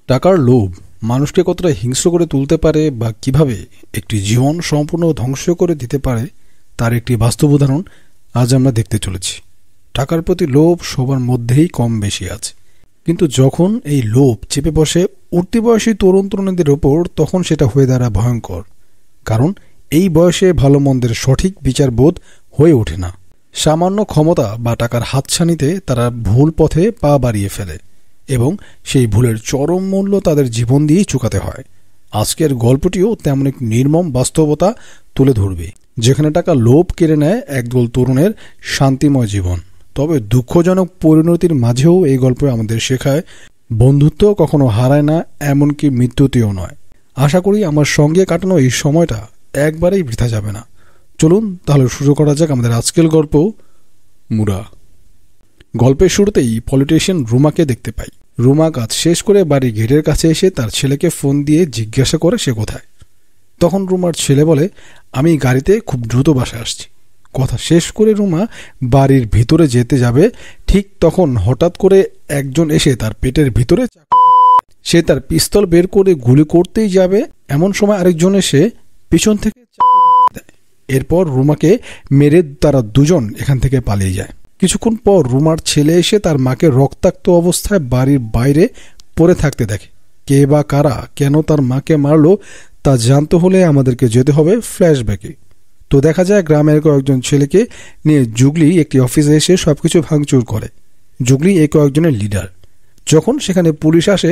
টাকার লোভ মানুষকে কতটা হিংস্র করে তুলতে পারে বা কিভাবে একটি জীবন সম্পূর্ণ ধ্বংস করে দিতে পারে তার একটি বাস্তব উদাহরণ আজ আমরা দেখতে চলেছি। টাকার প্রতি লোভ সবার মধ্যেই কম বেশি আছে, কিন্তু যখন এই লোভ চেপে বসে উঠতি বয়সী তরুণ তরুণীদের ওপর তখন সেটা হয়ে দাঁড়ায় ভয়ঙ্কর। কারণ এই বয়সে ভালো মন্দের সঠিক বিচার বোধ হয়ে ওঠে না। সামান্য ক্ষমতা বা টাকার হাতছানিতে তারা ভুল পথে পা বাড়িয়ে ফেলে এবং সেই ভুলের চরম মূল্য তাদের জীবন দিয়েই চুকাতে হয়। আজকের গল্পটিও তেমন এক নির্মম বাস্তবতা তুলে ধরবে, যেখানে টাকা লোভ কেড়ে নেয় একদল তরুণের শান্তিময় জীবন। তবে দুঃখজনক পরিণতির মাঝেও এই গল্প আমাদের শেখায় বন্ধুত্ব কখনো হারায় না, এমনকি মৃত্যুতেও নয়। আশা করি আমার সঙ্গে কাটানো এই সময়টা একবারেই বৃথা যাবে না। চলুন তাহলে শুরু করা যাক আমাদের আজকের গল্প মুরা। গল্পের শুরুতেই পলিটিশিয়ান রুমাকে দেখতে পাই। রুমা কাজ শেষ করে বাড়ির গেটের কাছে এসে তার ছেলেকে ফোন দিয়ে জিজ্ঞাসা করে সে কোথায়। তখন রুমার ছেলে বলে, আমি গাড়িতে খুব দ্রুত বাসায় আসছি। কথা শেষ করে রুমা বাড়ির ভিতরে যেতে যাবে, ঠিক তখন হঠাৎ করে একজন এসে তার পেটের ভিতরে সে তার পিস্তল বের করে গুলি করতেই যাবে, এমন সময় আরেকজন এসে পিছন থেকে দেয়। এরপর রুমাকে মেরে তারা দুজন এখান থেকে পালিয়ে যায়। কিছুক্ষণ পর রুমার ছেলে এসে তার মাকে রক্তাক্ত অবস্থায় বাড়ির বাইরে পড়ে থাকতে দেখে। কে বা কারা কেন তার মাকে মারলো তা জানতে হলে আমাদেরকে যেতে হবে ফ্ল্যাশব্যাকে। তো দেখা যায় গ্রামের কয়েকজন ছেলেকে নিয়ে জুগলি একটি অফিসে এসে সবকিছু ভাঙচুর করে। জুগলি এই কয়েকজনের লিডার। যখন সেখানে পুলিশ আসে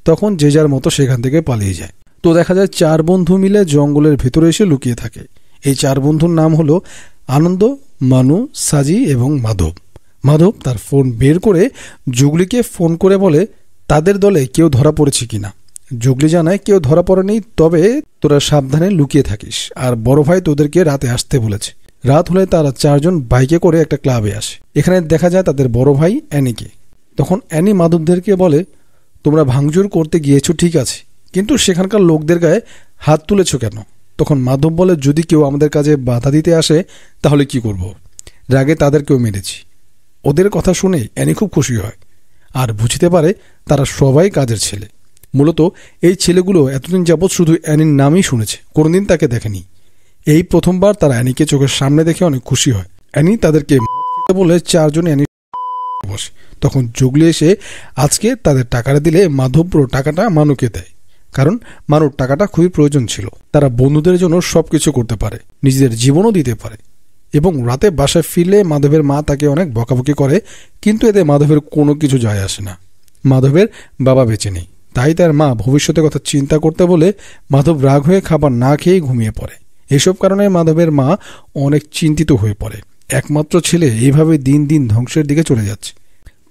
তখন যে যার মতো সেখান থেকে পালিয়ে যায়। তো দেখা যায় চার বন্ধু মিলে জঙ্গলের ভেতরে এসে লুকিয়ে থাকে। এই চার বন্ধুর নাম হলো আনন্দ, মানু, সাজি এবং মাধব। মাধব তার ফোন বের করে জুগলিকে ফোন করে বলে তাদের দলে কেউ ধরা পড়েছে কিনা। জুগলি জানায় কেউ ধরা পড়েনি, তবে তোরা সাবধানে লুকিয়ে থাকিস, আর বড় ভাই তোদেরকে রাতে আসতে বলেছে। রাত হলে তারা চারজন বাইকে করে একটা ক্লাবে আসে। এখানে দেখা যায় তাদের বড় ভাই অ্যানিকে। তখন অ্যানি মাধবদেরকে বলে, তোমরা ভাঙচুর করতে গিয়েছো ঠিক আছে, কিন্তু সেখানকার লোকদের গায়ে হাত তুলেছ কেন? তখন মাধব বলে, যদি কেউ আমাদের কাজে বাধা দিতে আসে তাহলে কি করব? রাগে তাদেরকেও মেরেছি। ওদের কথা শুনে অ্যানি খুব খুশি হয় আর বুঝতে পারে তারা সবাই কাজের ছেলে। মূলত এই ছেলেগুলো এতদিন যাবৎ শুধু অ্যানির নামই শুনেছে, কোনোদিন তাকে দেখেনি। এই প্রথমবার তারা অ্যানিকে চোখের সামনে দেখে অনেক খুশি হয়। অ্যানি তাদেরকে বলে চারজনে অ্যানি বসে। তখন জুগলি এসে আজকে তাদের টাকাটা দিলে মাধব পুরো টাকাটা মানুকে দেয়, কারণ মানুর টাকাটা খুবই প্রয়োজন ছিল। তারা বন্ধুদের জন্য সবকিছু করতে পারে, নিজেদের জীবনও দিতে পারে। এবং রাতে বাসায় ফিরলে মাধবের মা তাকে অনেক বকাবকি করে, কিন্তু এতে মাধবের কোনো কিছু যায় আসে না। মাধবের বাবা বেঁচে নেই, তাই তার মা ভবিষ্যতের কথা চিন্তা করতে বলে মাধব রাগ হয়ে খাবার না খেয়েই ঘুমিয়ে পড়ে। এসব কারণে মাধবের মা অনেক চিন্তিত হয়ে পড়ে। একমাত্র ছেলে এইভাবে দিন দিন ধ্বংসের দিকে চলে যাচ্ছে।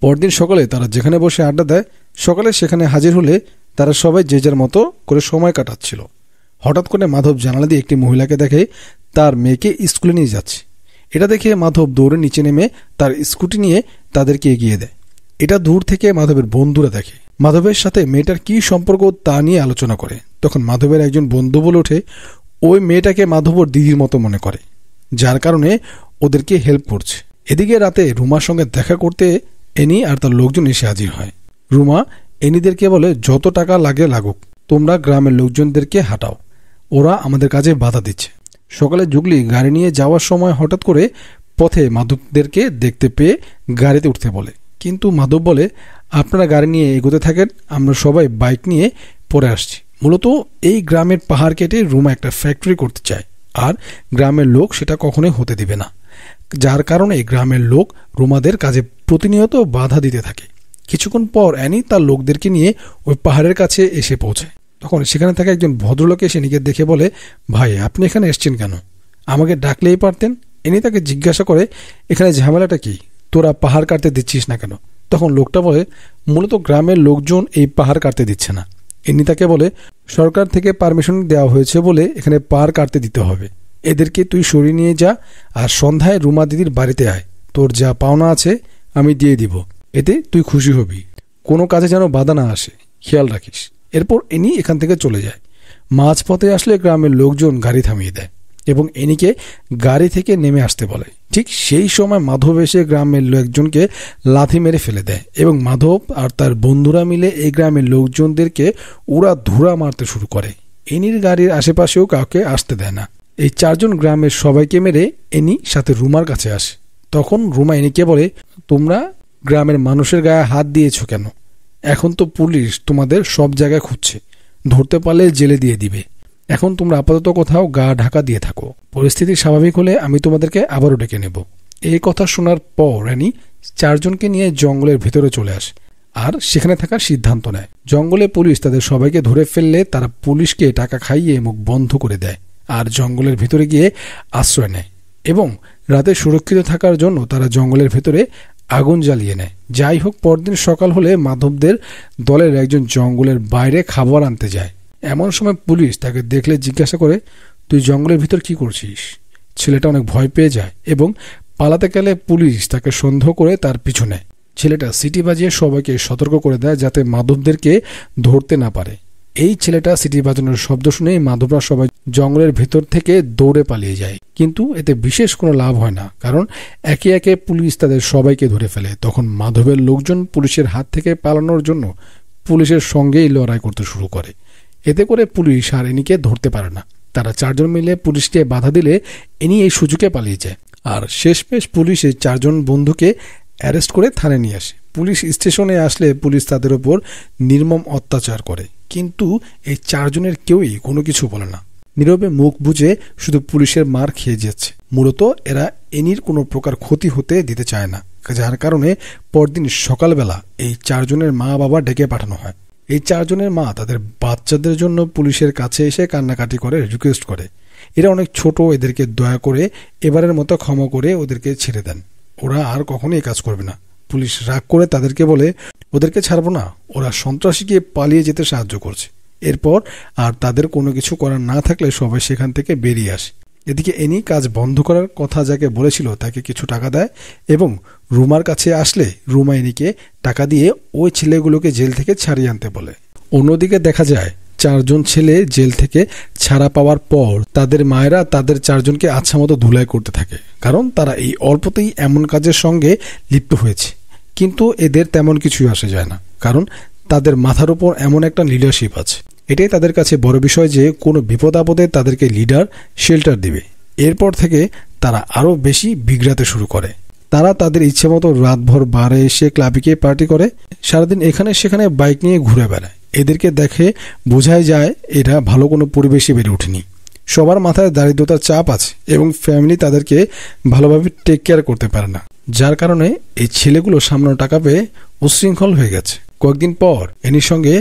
পরদিন সকালে তারা যেখানে বসে আড্ডা দেয়, সকালে সেখানে হাজির হলে তারা সবাই যে যার মতো করে সময় কাটাচ্ছিল। হঠাৎ করে মাধব জানালা দিয়ে একটি মহিলাকে দেখে তার মেয়েকে স্কুলে নিয়ে যাচ্ছে। এটা দেখে মাধব দৌড়ে নিচে নেমে তার স্কুটি নিয়ে তাদেরকে এগিয়ে দেয়। এটা দূর থেকে মাধবের বন্ধুরা দেখে। মাধবের সাথে মেয়েটার কি সম্পর্ক তা নিয়ে আলোচনা করে। তখন মাধবের একজন বন্ধু বলে ওঠে, ওই মেয়েটাকে মাধব ওর দিদির মতো মনে করে, যার কারণে ওদেরকে হেল্প করছে। এদিকে রাতে রুমার সঙ্গে দেখা করতে এনি আর তার লোকজন এসে হাজির হয়। রুমা এনিদেরকে বলে, যত টাকা লাগে লাগুক, তোমরা গ্রামের লোকজনদেরকে হাঁটাও, ওরা আমাদের কাজে বাধা দিচ্ছে। সকালে জুগলি গাড়ি নিয়ে যাওয়ার সময় হঠাৎ করে পথে মাধবদেরকে দেখতে পেয়ে গাড়িতে উঠতে বলে, কিন্তু মাধব বলে, আপনারা গাড়ি নিয়ে এগোতে থাকেন, আমরা সবাই বাইক নিয়ে পরে আসছি। মূলত এই গ্রামের পাহাড় কেটে রুমা একটা ফ্যাক্টরি করতে চায়, আর গ্রামের লোক সেটা কখনোই হতে দিবে না, যার কারণে গ্রামের লোক রুমাদের কাজে প্রতিনিয়ত বাধা দিতে থাকে। কিছুক্ষণ পর অ্যানি তার লোকদেরকে নিয়ে ওই পাহাড়ের কাছে এসে পৌঁছায়। তখন সেখানে থাকা একজন ভদ্রলোক এসে এনিকে দেখে বলে, ভাই আপনি এখানে এসছেন কেন? আমাকে ডাকলেই পারতেন। এনি তাকে জিজ্ঞাসা করে, এখানে ঝামেলাটা কি? তোরা পাহাড় কাটতে দিচ্ছিস না কেন? তখন লোকটা বলে, মূলত গ্রামের লোকজন এই পাহাড় কাটতে দিচ্ছে না। এনি তাকে বলে, সরকার থেকে পারমিশন দেওয়া হয়েছে বলে এখানে পাহাড় কাটতে দিতে হবে। এদেরকে তুই সরিয়ে নিয়ে যা, আর সন্ধ্যায় রুমা দিদির বাড়িতে আয়, তোর যা পাওনা আছে আমি দিয়ে দিব, এতে তুই খুশি হবি। কোনো কাজে যেন বাধা না আসে, খেয়াল রাখিস। এরপর এনি এখান থেকে চলে যায়। মাঝপথে আসলে গ্রামের লোকজন গাড়ি থামিয়ে দেয়। এবং এনিকে গাড়ি থেকে নেমে আসতে বলে। ঠিক সেই সময় মাধব এসে গ্রামের লোকজনকে লাথি মেরে ফেলে দেয় এবং মাধব আর তার বন্ধুরা মিলে এই গ্রামের লোকজনদেরকে উড়া ধুরা মারতে শুরু করে। এনির গাড়ির আশেপাশেও কাউকে আসতে দেয় না। এই 4 জন গ্রামের সবাইকে মেরে এনি সাথে রুমার কাছে আসে। তখন রুমা এনিকে বলে, তোমরা গ্রামের মানুষের গায়ে হাত দিয়েছো কেন? এখন তো পুলিশ তোমাদের সব জায়গায় খুঁজছে, ধরতে পারলে জেলে দিয়ে দিবে। এখন তোমরা আপাতত কোথাও গা ঢাকা দিয়ে থাকো, পরিস্থিতি স্বাভাবিক হলে আমি তোমাদেরকে আবারও ডেকে নেব। এই কথা শোনার পর এনি 4 জনকে নিয়ে জঙ্গলের ভেতরে চলে আসে আর সেখানে থাকার সিদ্ধান্ত নেয়। জঙ্গলে পুলিশ তাদের সবাইকে ধরে ফেললে তারা পুলিশকে টাকা খাইয়ে মুখ বন্ধ করে দেয় আর জঙ্গলের ভেতরে গিয়ে আশ্রয় নেয় এবং রাতে সুরক্ষিত থাকার জন্য তারা জঙ্গলের ভেতরে আগুন জ্বালিয়ে নেয়। যাই হোক, পরদিন সকাল হলে মাধবদের দলের একজন জঙ্গলের বাইরে খাবার আনতে যায়। এমন সময় পুলিশ তাকে দেখলে জিজ্ঞাসা করে, তুই জঙ্গলের ভিতর কি করছিস? ছেলেটা অনেক ভয় পেয়ে যায় এবং পালাতে গেলে পুলিশ তাকে সন্দেহ করে তার পিছু নেয়। ছেলেটা সিটি বাজিয়ে সবাইকে সতর্ক করে দেয় যাতে মাধবদেরকে ধরতে না পারে। এই ছেলেটা সিটি বাজানোর শব্দ শুনেই মাধবরা সবাই জঙ্গলের ভেতর থেকে দৌড়ে পালিয়ে যায়। কিন্তু এতে বিশেষ কোনো লাভ হয় না, কারণ একে একে পুলিশ তাদের সবাইকে ধরে ফেলে। তখন মাধবের লোকজন পুলিশের হাত থেকে পালানোর জন্য পুলিশের সঙ্গেই লড়াই করতে শুরু করে। এতে করে পুলিশ আর এনিকে ধরতে পারে না। তারা 4 জন মিলে পুলিশকে বাধা দিলে এনি এই সুযোগে পালিয়ে যায় আর শেষমেশ পুলিশ এই 4 জন বন্ধুকে অ্যারেস্ট করে থানায় নিয়ে আসে। পুলিশ স্টেশনে আসলে পুলিশ তাদের ওপর নির্মম অত্যাচার করে, কিন্তু এই 4 জনের কেউই কোনো কিছু বলে না। নীরবে মুখ বুজে শুধু পুলিশের মার খেয়ে যাচ্ছে। মূলত এরা এনির কোনো প্রকার ক্ষতি হতে দিতে চায় না, যার কারণে পরদিন সকালবেলা এই 4 জনের মা বাবা ডেকে পাঠানো হয়। এই 4 জনের মা তাদের বাচ্চাদের জন্য পুলিশের কাছে এসে কান্নাকাটি করে রিকোয়েস্ট করে। এরা অনেক ছোট, এদেরকে দয়া করে এবারের মতো ক্ষমা করে ওদেরকে ছেড়ে দেন, ওরা আর কখনো এই কাজ করবে না। পুলিশ রাগ করে তাদেরকে বলে, ওদেরকে ছাড়বো না, ওরা সন্ত্রাসীকে পালিয়ে যেতে সাহায্য করছে। এরপর আর তাদের কোনো কিছু করার না থাকলে সবাই সেখান থেকে বেরিয়ে আসে। এদিকে এনি কাজ বন্ধ করার কথা যাকে বলেছিল তাকে কিছু টাকা দেয় এবং রুমার কাছে আসলে রুমা এনিকে টাকা দিয়ে ওই ছেলেগুলোকে জেল থেকে ছাড়িয়ে আনতে বলে। অন্যদিকে দেখা যায় 4 জন ছেলে জেল থেকে ছাড়া পাওয়ার পর তাদের মায়েরা তাদের 4 জনকে আচ্ছা মতো ধুলাই করতে থাকে, কারণ তারা এই অল্পতেই এমন কাজের সঙ্গে লিপ্ত হয়েছে। কিন্তু এদের তেমন কিছুই আসে যায় না, কারণ তাদের মাথার উপর এমন একটা লিডারশিপ আছে। এটাই তাদের কাছে বড় বিষয় যে কোনো বিপদ আপদে তাদেরকে লিডার শেল্টার দিবে। এরপর থেকে তারা আরও বেশি বিগড়াতে শুরু করে। তারা তাদের ইচ্ছে মতো রাতভর বারে এসে ক্লাবে গিয়ে পার্টি করে, সারাদিন এখানে সেখানে বাইক নিয়ে ঘুরে বেড়ায়। এদেরকে দেখে বোঝাই যায় এরা ভালো কোনো পরিবেশে বেড়ে ওঠেনি। সবার মাথায় দারিদ্রতার চাপ আছে এবং ফ্যামিলি তাদেরকে ভালোভাবে টেক কেয়ার করতে পারে না, যার কারণে এই ছেলেগুলো সামান্য টাকা পেয়ে উচ্ছৃঙ্খল হয়ে গেছে। কয়েকদিন পর এনির সঙ্গে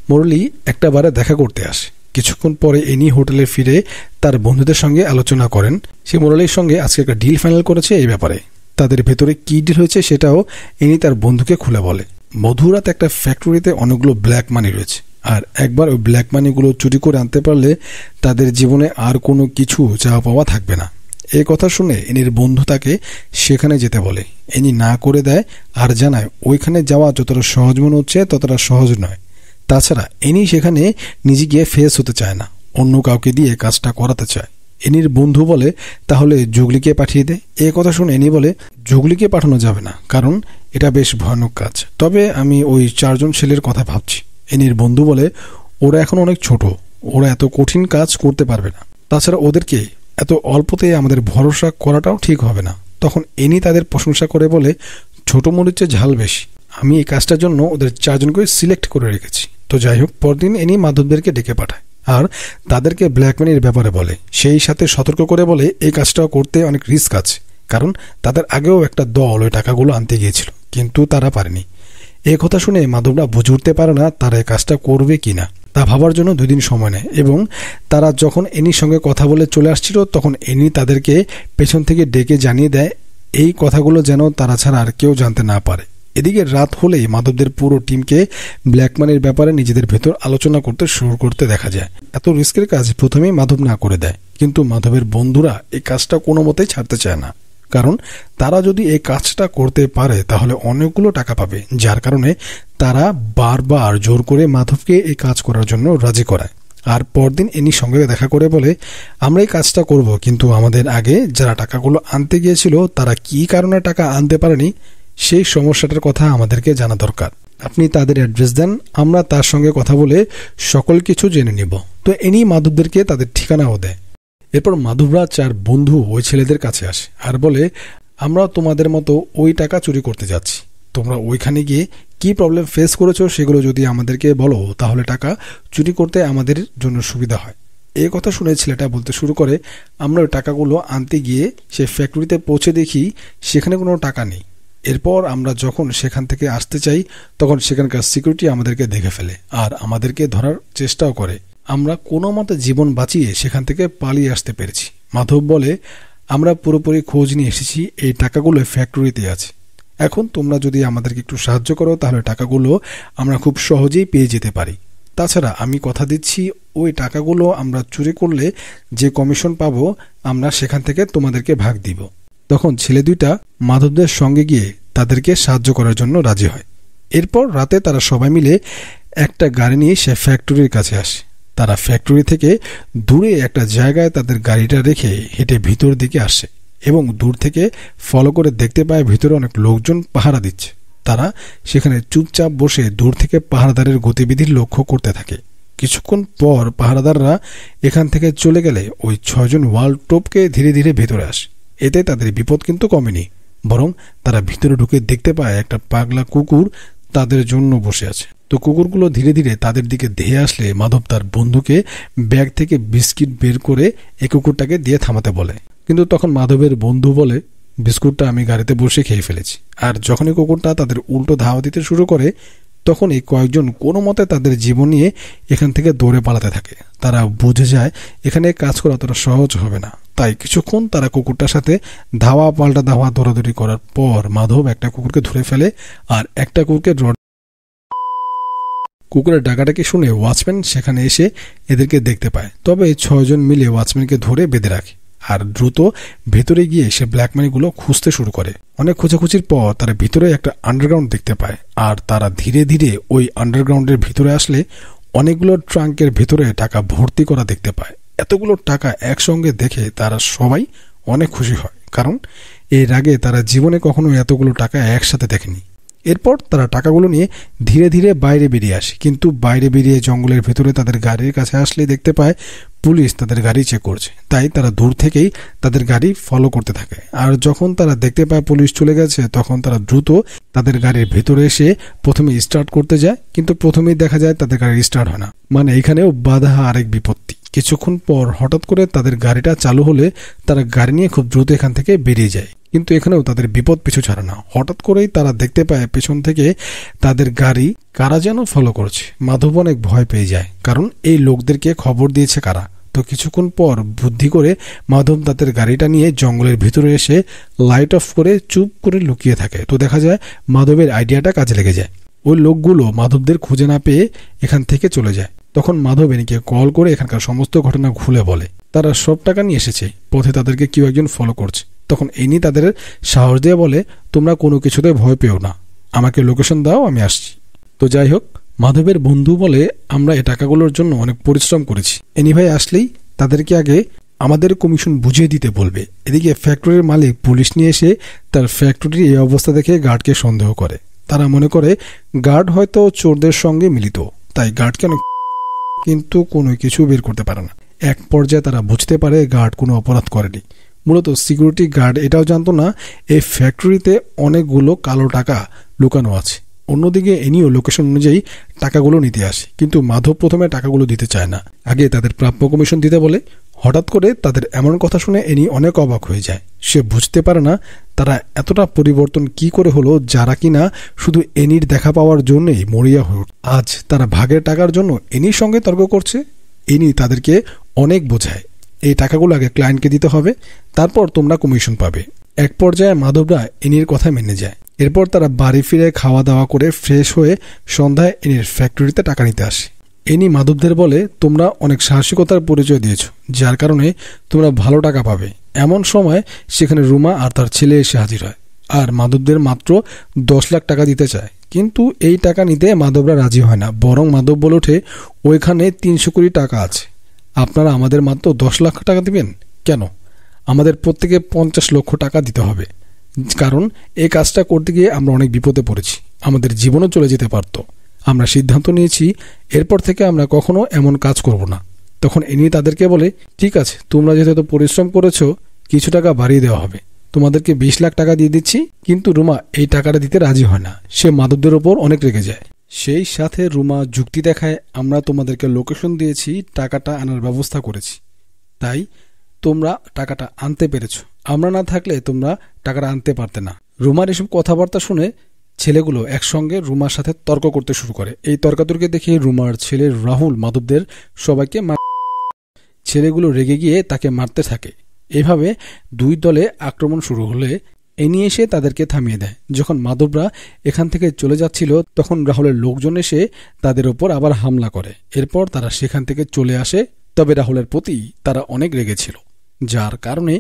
মুরলী একটা বারে দেখা করতে আসে। কিছুক্ষণ পরে এনি হোটেলে ফিরে তার বন্ধুদের সঙ্গে আলোচনা করেন। সে মুরলীর সঙ্গে আজকে একটা ডিল ফাইনাল করেছে এই ব্যাপারে। তাদের ভেতরে কি ডিল হয়েছে সেটাও এনি তার বন্ধুকে খুলে বলে। মধুরাত একটা ফ্যাক্টরিতে অনেকগুলো ব্ল্যাক মানি রয়েছে, আর একবার ওই ব্ল্যাক মানিগুলো চুরি করে আনতে পারলে তাদের জীবনে আর কোনো কিছু চাওয়া পাওয়া থাকবে না। এই কথা শুনে এনির বন্ধু তাকে সেখানে যেতে বলে। এনি না করে দেয় আর জানায় ওইখানে যাওয়া যতটা সহজ মনে হচ্ছে ততটা সহজ নয়। তাছাড়া এনি সেখানে নিজে গিয়ে ফেস হতে চায় না, অন্য কাউকে দিয়ে কাজটা করাতে চায়। এনির বন্ধু বলে, তাহলে জুগলিকে পাঠিয়ে দে। এই কথা শুনে এনি বলে, জুগলিকে পাঠানো যাবে না, কারণ এটা বেশ ভয়ানক কাজ। তবে আমি ওই 4 জন ছেলের কথা ভাবছি। এনির বন্ধু বলে, ওরা এখন অনেক ছোট, ওরা এত কঠিন কাজ করতে পারবে না। তাছাড়া ওদেরকে এত অল্পতে আমাদের ভরসা করাটাও ঠিক হবে না। তখন এনি তাদের প্রশংসা করে বলে, ছোট মরিচের ঝাল বেশি, আমি এই কাজটার জন্য ওদের 4 জনকে সিলেক্ট করে রেখেছি। তো যাই হোক, পরদিন এনি মাধবদেরকে ডেকে পাঠায় আর তাদেরকে ব্ল্যাকমানির ব্যাপারে বলে। সেই সাথে সতর্ক করে বলে এই কাজটাও করতে অনেক রিস্ক আছে, কারণ তাদের আগেও একটা দল ওই টাকাগুলো আনতে গিয়েছিল, কিন্তু তারা পারেনি। এই কথা শুনে মাধবরা বুঝে উঠতে পারে না তারা এই কাজটা করবে কিনা। তা ভাবার জন্য 2 দিন সময় নেয় এবং তারা যখন এনির সঙ্গে কথা বলে চলে আসছিল তখন এনি তাদেরকে পেছন থেকে ডেকে জানিয়ে দেয় এই কথাগুলো যেন তারা ছাড়া আর কেউ জানতে না পারে। এদিকে রাত হলেই মাধবদের পুরো টিমকে ব্ল্যাকমানির ব্যাপারে নিজেদের ভেতর আলোচনা করতে শুরু করতে দেখা যায়। এত রিস্কের কাজ প্রথমেই মাধব না করে দেয়, কিন্তু মাধবের বন্ধুরা এই কাজটা কোনো মতেই ছাড়তে চায় না, কারণ তারা যদি এই কাজটা করতে পারে তাহলে অনেকগুলো টাকা পাবে। যার কারণে তারা বারবার জোর করে মাধবকে এই কাজ করার জন্য রাজি করায়। আর পরদিন এনির সঙ্গে দেখা করে বলে, আমরা এই কাজটা করব, কিন্তু আমাদের আগে যারা টাকাগুলো আনতে গিয়েছিল তারা কি কারণে টাকা আনতে পারেনি সেই সমস্যাটার কথা আমাদেরকে জানা দরকার। আপনি তাদের অ্যাড্রেস দেন, আমরা তার সঙ্গে কথা বলে সকল কিছু জেনে নিব। তো এনি মাধবদেরকে তাদের ঠিকানাও দেয়। এরপর মাধবরা 4 বন্ধু ওই ছেলেদের কাছে আসে আর বলে, আমরা তোমাদের মতো ওই টাকা চুরি করতে যাচ্ছি, তোমরা ওইখানে গিয়ে কি প্রবলেম ফেস করেছো সেগুলো যদি আমাদেরকে বলো তাহলে টাকা চুরি করতে আমাদের জন্য সুবিধা হয়। এই কথা শুনে ছেলেটা বলতে শুরু করে, আমরা ওই টাকাগুলো আনতে গিয়ে সে ফ্যাক্টরিতে পৌঁছে দেখি সেখানে কোনো টাকা নেই। এরপর আমরা যখন সেখান থেকে আসতে চাই তখন সেখানকার সিকিউরিটি আমাদেরকে দেখে ফেলে আর আমাদেরকে ধরার চেষ্টাও করে। আমরা কোনো মতে জীবন বাঁচিয়ে সেখান থেকে পালিয়ে আসতে পেরেছি। মাধব বলে, আমরা পুরোপুরি খোঁজ নিয়ে এসেছি, এই টাকাগুলো ফ্যাক্টরিতে আছে। এখন তোমরা যদি আমাদেরকে একটু সাহায্য করো তাহলে টাকাগুলো আমরা খুব সহজেই পেয়ে যেতে পারি। তাছাড়া আমি কথা দিচ্ছি ওই টাকাগুলো আমরা চুরি করলে যে কমিশন পাবো আমরা সেখান থেকে তোমাদেরকে ভাগ দিব। তখন ছেলে দুইটা মাধবদের সঙ্গে গিয়ে তাদেরকে সাহায্য করার জন্য রাজি হয়। এরপর রাতে তারা সবাই মিলে একটা গাড়ি নিয়ে সে ফ্যাক্টরির কাছে আসে। তারা ফ্যাক্টরি থেকে দূরে একটা জায়গায় তাদের গাড়িটা রেখে হেঁটে ভিতর দিকে আসে এবং দূর থেকে ফলো করে দেখতে পায় ভিতরে অনেক লোকজন পাহারা দিচ্ছে। তারা সেখানে চুপচাপ বসে দূর থেকে পাহারাদারের গতিবিধি লক্ষ্য করতে থাকে। কিছুক্ষণ পর পাহারাদাররা এখান থেকে চলে গেলে ওই 6 জন ওয়াল টপকে ধীরে ধীরে ভেতরে আসে। এতে তাদের বিপদ কিন্তু কমেনি, বরং তারা ভিতরে ঢুকে দেখতে পায় একটা পাগলা কুকুর তাদের জন্য বসে আছে। তো কুকুরগুলো ধীরে ধীরে তাদের দিকে ধেয়ে আসলে মাধব তার বন্ধুকে ব্যাগ থেকে বিস্কিট বের করে এই কুকুরটাকে দিয়ে থামাতে বলে। কিন্তু তখন মাধবের বন্ধু বলে, বিস্কুটটা আমি গাড়িতে বসে খেয়ে ফেলেছি। আর যখনই কুকুরটা তাদের উল্টো ধাওয়া দিতে শুরু করে তখন এই কয়েকজন কোনো মতে তাদের জীবন নিয়ে এখান থেকে দৌড়ে পালাতে থাকে। তারা বুঝে যায় এখানে কাজ করা অতটা সহজ হবে না, তাই কিছুক্ষণ তারা কুকুরটার সাথে ধাওয়া পাল্টা ধাওয়া দৌড়াদৌড়ি করার পর মাধব একটা কুকুরকে ধরে ফেলে আর একটা কুকুরের ডাকাটাকে শুনে ওয়াচম্যান সেখানে এসে এদেরকে দেখতে পায়। তবে 6 জন মিলে ওয়াচম্যানকে ধরে বেঁধে রাখে আর দ্রুত ভেতরে গিয়ে সে ব্ল্যাক মানিগুলো খুঁজতে শুরু করে। অনেক খোঁজাখুঁজির পর তারা ভিতরে একটা আন্ডারগ্রাউন্ড দেখতে পায় আর তারা ধীরে ধীরে ওই আন্ডারগ্রাউন্ডের ভিতরে আসলে অনেকগুলো ট্রাঙ্কের ভেতরে টাকা ভর্তি করা দেখতে পায়। এতগুলো টাকা একসঙ্গে দেখে তারা সবাই অনেক খুশি হয়, কারণ এর আগে তারা জীবনে কখনো এতগুলো টাকা একসাথে দেখেনি। এরপর তারা টাকাগুলো নিয়ে ধীরে ধীরে বাইরে বেরিয়ে আসে, কিন্তু বাইরে বেরিয়ে জঙ্গলের ভেতরে তাদের গাড়ির কাছে আসলে দেখতে পায় পুলিশ তাদের গাড়ি চেক করছে। তাই তারা দূর থেকেই তাদের গাড়ি ফলো করতে থাকে। আর যখন তারা দেখতে পায় পুলিশ চলে গেছে তখন তারা দ্রুত তাদের গাড়ির ভেতরে এসে প্রথমে স্টার্ট করতে যায়, কিন্তু প্রথমেই দেখা যায় তাদের গাড়ি স্টার্ট হয় না। মানে এখানেও বাধা আরেক বিপত্তি। কিছুক্ষণ পর হঠাৎ করে তাদের গাড়িটা চালু হলে তারা গাড়ি নিয়ে খুব দ্রুত এখান থেকে বেরিয়ে যায়, কিন্তু এখানেও তাদের বিপদ পিছু ছাড়ে না। হঠাৎ করেই তারা দেখতে পায় পেছন থেকে তাদের গাড়ি কারা যেন ফলো করছে। মাধব অনেক ভয় পেয়ে যায়, কারণ এই লোকদেরকে খবর দিয়েছে কারা। তো কিছুক্ষণ পর বুদ্ধি করে মাধব তাদের গাড়িটা নিয়ে জঙ্গলের ভিতরে এসে লাইট অফ করে চুপ করে লুকিয়ে থাকে। তো দেখা যায় মাধবের আইডিয়াটা কাজে লেগে যায়। ওই লোকগুলো মাধবদের খুঁজে না পেয়ে এখান থেকে চলে যায়। তখন মাধব এনিকে কল করে এখানকার সমস্ত ঘটনা খুলে বলে। তারা সব টাকা নিয়ে এসেছে, পথে তাদেরকে কেউ একজন ফলো করছে। তখন এনি তাদের সাহস দিয়ে বলে, তোমরা কোনো কিছুতে ভয় পেও না, আমাকে লোকেশন দাও, আমি আসছি। তো যাই হোক, মাধবের বন্ধু বলে, আমরা এই টাকাগুলোর জন্য অনেক পরিশ্রম করেছি, এনি ভাই আসলেই তাদেরকে আগে আমাদের কমিশন বুঝিয়ে দিতে বলবে। এদিকে ফ্যাক্টরির মালিক পুলিশ নিয়ে এসে তার ফ্যাক্টরির এই অবস্থা দেখে গার্ডকে সন্দেহ করে। তারা মনে করে গার্ড হয়তো চোরদের সঙ্গে মিলিত, তাই গার্ডকে অনেক, কিন্তু কোনো কিছু বের করতে পারে না। এক পর্যায়ে তারা বুঝতে পারে গার্ড কোনো অপরাধ করেনি। মূলত সিকিউরিটি গার্ড এটাও জানতো না এই ফ্যাক্টরিতে অনেকগুলো কালো টাকা লুকানো আছে। অন্যদিকে এনিও লোকেশন অনুযায়ী টাকাগুলো নিতে আসে, কিন্তু মাধব প্রথমে টাকাগুলো দিতে চায় না, আগে তাদের প্রাপ্য কমিশন দিতে বলে। হঠাৎ করে তাদের এমন কথা শুনে এনি অনেক অবাক হয়ে যায়। সে বুঝতে পারে না তারা এতটা পরিবর্তন কি করে হলো, যারা কিনা শুধু এনির দেখা পাওয়ার জন্যই মরিয়া হয়ে ওঠে। আজ তারা ভাগের টাকার জন্য এনির সঙ্গে তর্ক করছে। এনি তাদেরকে অনেক বোঝায়, এই টাকাগুলো আগে ক্লায়েন্টকে দিতে হবে, তারপর তোমরা কমিশন পাবে। এক পর্যায়ে মাধবরা এনির কথা মেনে যায়। এরপর তারা বাড়ি ফিরে খাওয়া দাওয়া করে ফ্রেশ হয়ে সন্ধ্যায় এনির ফ্যাক্টরিতে টাকা নিতে আসে। এনি মাধবদের বলে, তোমরা অনেক সাহসিকতার পরিচয় দিয়েছ, যার কারণে তোমরা ভালো টাকা পাবে। এমন সময় সেখানে রুমা আর তার ছেলে এসে হাজির হয় আর মাধবদের মাত্র 10 লাখ টাকা দিতে চায়। কিন্তু এই টাকা নিতে মাধবরা রাজি হয় না, বরং মাধব বলে ওঠে ওইখানে 300 কোটি টাকা আছে, আপনারা আমাদের মাত্র 10 লাখ টাকা দিবেন কেন? আমাদের প্রত্যেকে 50 লক্ষ টাকা দিতে হবে, কারণ এই কাজটা করতে গিয়ে আমরা অনেক বিপদে পড়েছি, আমাদের জীবনও চলে যেতে পারত। আমরা সিদ্ধান্ত নিয়েছি এরপর থেকে আমরা কখনো এমন কাজ করব না। তখন ইনি তাদেরকে বলে, ঠিক আছে, তোমরা যেহেতু পরিশ্রম করেছো, কিছু টাকা বাড়িয়ে দেওয়া হবে, তোমাদেরকে 20 লাখ টাকা দিয়ে দিচ্ছি। কিন্তু রুমা এই টাকাটা দিতে রাজি হয় না, সে মাধবদের ওপর অনেক রেগে যায়। সেই সাথে রুমা যুক্তি দেখায়, আমরা তোমাদেরকে লোকেশন দিয়েছি, টাকাটা আনার ব্যবস্থা করেছি, তাই তোমরা টাকাটা আনতে পেরেছো, আমরা না থাকলে তোমরা টাকাটা আনতে পারতে না। রুমার এসব কথাবার্তা শুনে ছেলেগুলো একসঙ্গে রুমার সাথে তর্ক করতে শুরু করে। এই তর্কাতর্কি দেখে রুমার ছেলে রাহুল মাধবদের সবাইকে ছেলেগুলো রেগে গিয়ে তাকে মারতে থাকে। এভাবে দুই দলে আক্রমণ শুরু হলে এনি এসে তাদেরকে থামিয়ে দেয়। যখন মাধবরা এখান থেকে চলে যাচ্ছিল তখন রাহুলের লোকজন এসে তাদের ওপর আবার হামলা করে। এরপর তারা সেখান থেকে চলে আসে, তবে রাহুলের প্রতি তারা অনেক রেগেছিল, যার কারণে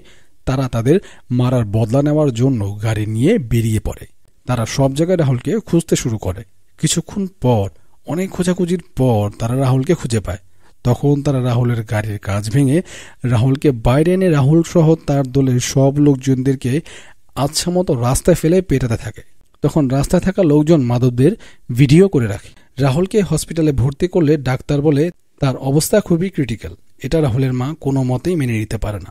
তারা তাদের মারার বদলা নেওয়ার জন্য গাড়ি নিয়ে বেরিয়ে পড়ে। তারা সব জায়গায় রাহুলকে খুঁজতে শুরু করে। কিছুক্ষণ পর, অনেক খোঁজাখুঁজির পর তারা রাহুলকে খুঁজে পায়। তখন তারা রাহুলের গাড়ির কাঁচ ভেঙে রাহুলকে বাইরে এনে রাহুল সহ তার দলের সব লোকজনদেরকে আচ্ছা মতো রাস্তায় ফেলে পেটাতে থাকে। তখন রাস্তায় থাকা লোকজন মাধবদের ভিডিও করে রাখে। রাহুলকে হসপিটালে ভর্তি করলে ডাক্তার বলে তার অবস্থা খুবই ক্রিটিক্যাল। এটা রাহুলের মা কোনো মতেই মেনে নিতে পারে না,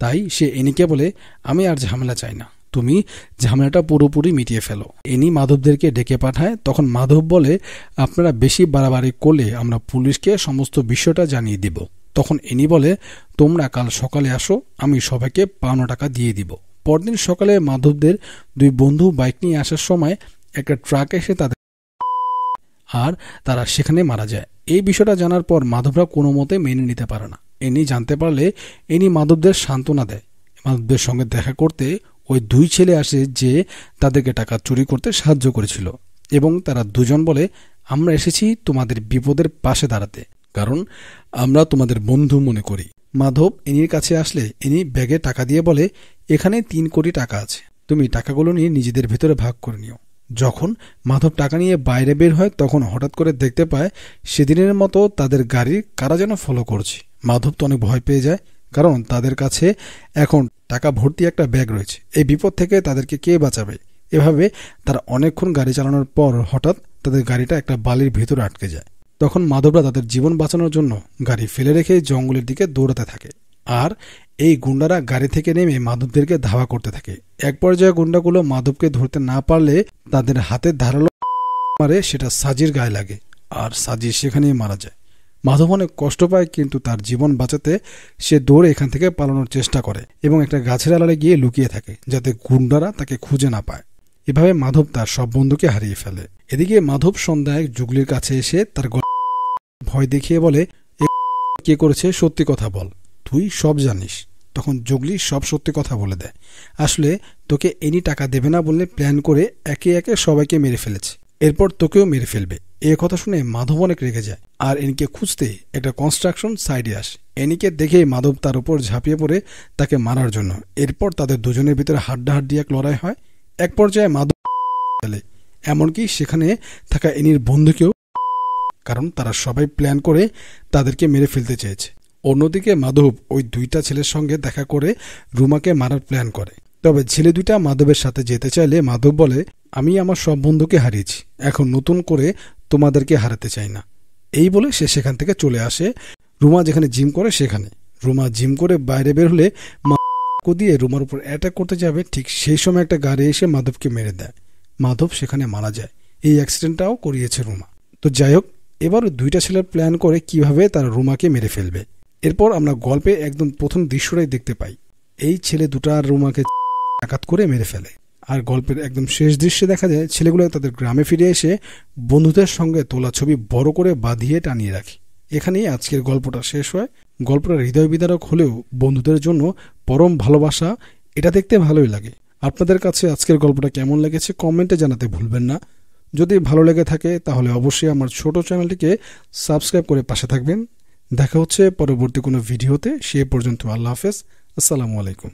তাই সে এনিকে বলে, আমি আর ঝামেলা চাই না, তুমি ঝামেলাটা পুরোপুরি মিটিয়ে ফেলো। এনি মাধবদেরকে ডেকে পাঠায়। তখন মাধব বলে, আপনারা বেশি বাড়াবাড়ি করলে আমরা পুলিশকে সমস্ত বিষয়টা জানিয়ে দিব। তখন এনি বলে, তোমরা কাল সকালে আসো, আমি সবাইকে 52 টাকা দিয়ে দিব। পরদিন সকালে মাধবদের দুই বন্ধু বাইক নিয়ে আসার সময় একটা ট্রাক এসে তাদের আর তারা সেখানে মারা যায়। এই বিষয়টা জানার পর মাধবরা কোনো মতে মেনে নিতে পারে না। এনি জানতে পারলে এনি মাধবদের সান্ত্বনা দেয়। মাধবদের সঙ্গে দেখা করতে ওই দুই ছেলে আসে যে তাদেরকে টাকা চুরি করতে সাহায্য করেছিল, এবং তারা দুজন বলে, আমরা এসেছি তোমাদের বিপদের পাশে দাঁড়াতে, কারণ আমরা তোমাদের বন্ধু মনে করি। মাধব এনির কাছে আসলে এনি ব্যাগে টাকা দিয়ে বলে, এখানে 3 কোটি টাকা আছে, তুমি টাকাগুলো নিয়ে নিজেদের ভেতরে ভাগ করে নিও। যখন মাধব টাকা নিয়ে বাইরে বের হয় তখন হঠাৎ করে দেখতে পায় সেদিনের মতো তাদের গাড়ি কারা যেন ফলো করছে। মাধব তো অনেক ভয় পেয়ে যায়, কারণ তাদের কাছে এখন টাকা ভর্তি একটা ব্যাগ রয়েছে। এই বিপদ থেকে তাদেরকে কে বাঁচাবে? এভাবে তারা অনেকক্ষণ গাড়ি চালানোর পর হঠাৎ তাদের গাড়িটা একটা বালির ভেতরে আটকে যায়। তখন মাধবরা তাদের জীবন বাঁচানোর জন্য গাড়ি ফেলে রেখে জঙ্গলের দিকে দৌড়াতে থাকে, আর এই গুন্ডারা গাড়ি থেকে নেমে মাধবদেরকে ধাওয়া করতে থাকে। এক পর্যায়ে গুন্ডাগুলো মাধবকে ধরতে না পারলে তাদের হাতে ধারালো মারে, সেটা সাজির গায়ে লাগে, আর সাজি সেখানেই মারা যায়। মাধব অনেক কষ্ট পায়, কিন্তু তার জীবন বাঁচাতে সে দৌড়ে এখান থেকে পালানোর চেষ্টা করে এবং একটা গাছের আড়ালে গিয়ে লুকিয়ে থাকে যাতে গুন্ডারা তাকে খুঁজে না পায়। এভাবে মাধব তার সব বন্ধুকে হারিয়ে ফেলে। এদিকে মাধব সন্ধ্যায় জুগলির কাছে এসে তার ভয় দেখিয়ে বলে, কে করেছে সত্যি কথা বল, তুই সব জানিস। তখন জুগলি সব সত্যি কথা বলে দেয়, আসলে তোকে এনি টাকা দেবে না বললে প্ল্যান করে একে একে সবাইকে মেরে ফেলেছে, এরপর তোকেও মেরে ফেলবে। এই কথা শুনে মাধব অনেক রেগে যায় আর এনিকে খুঁজতে একটা কনস্ট্রাকশন সাইডে আসে। এনিকে দেখে মাধব তার উপর ঝাঁপিয়ে পড়ে তাকে মারার জন্য। এরপর তাদের দুজনের ভিতরে হাড্ডাহাড্ডি এক লড়াই হয়। এক পর্যায়ে মাধব ফেলে, এমনকি সেখানে থাকা এনির বন্ধুকেও, কারণ তারা সবাই প্ল্যান করে তাদেরকে মেরে ফেলতে চেয়েছে। অন্যদিকে মাধব ওই দুইটা ছেলের সঙ্গে দেখা করে রুমাকে মারার প্ল্যান করে। তবে ছেলে দুইটা মাধবের সাথে যেতে চাইলে মাধব বলে, আমি আমার সব বন্ধুকে হারিয়েছি, এখন নতুন করে তোমাদেরকে হারাতে চাই না। এই বলে সে সেখান থেকে চলে আসে রুমা যেখানে জিম করে সেখানে। রুমা জিম করে বাইরে বের হলে দিয়ে রুমার উপর অ্যাটাক করতে যাবে, ঠিক সেই সময় একটা গাড়ি এসে মাধবকে মেরে দেয়। মাধব সেখানে মারা যায়। এই অ্যাক্সিডেন্টটাও করিয়েছে রুমা। তো যাই হোক, এবার দুইটা ছেলের প্ল্যান করে কিভাবে তারা রুমাকে মেরে ফেলবে। এরপর আমরা গল্পে একদম প্রথম দৃশ্যটাই দেখতে পাই, এই ছেলে দুটা রুমাকে আঘাত করে মেরে ফেলে। আর গল্পের একদম শেষ দৃশ্যে দেখা যায় ছেলেগুলো তাদের গ্রামে ফিরে এসে বন্ধুদের সঙ্গে তোলা ছবি বড় করে বাঁধিয়ে টানিয়ে রাখে। এখানেই আজকের গল্পটা শেষ হয়। গল্পটা হৃদয় বিদারক হলেও বন্ধুদের জন্য পরম ভালোবাসা, এটা দেখতে ভালোই লাগে। আপনাদের কাছে আজকের গল্পটা কেমন লেগেছে কমেন্টে জানাতে ভুলবেন না। যদি ভালো লেগে থাকে তাহলে অবশ্যই আমার ছোট চ্যানেলটিকে সাবস্ক্রাইব করে পাশে থাকবেন। দেখা হচ্ছে পরবর্তী কোনো ভিডিওতে। সে পর্যন্ত আল্লাহ হাফেজ, আসসালামু আলাইকুম।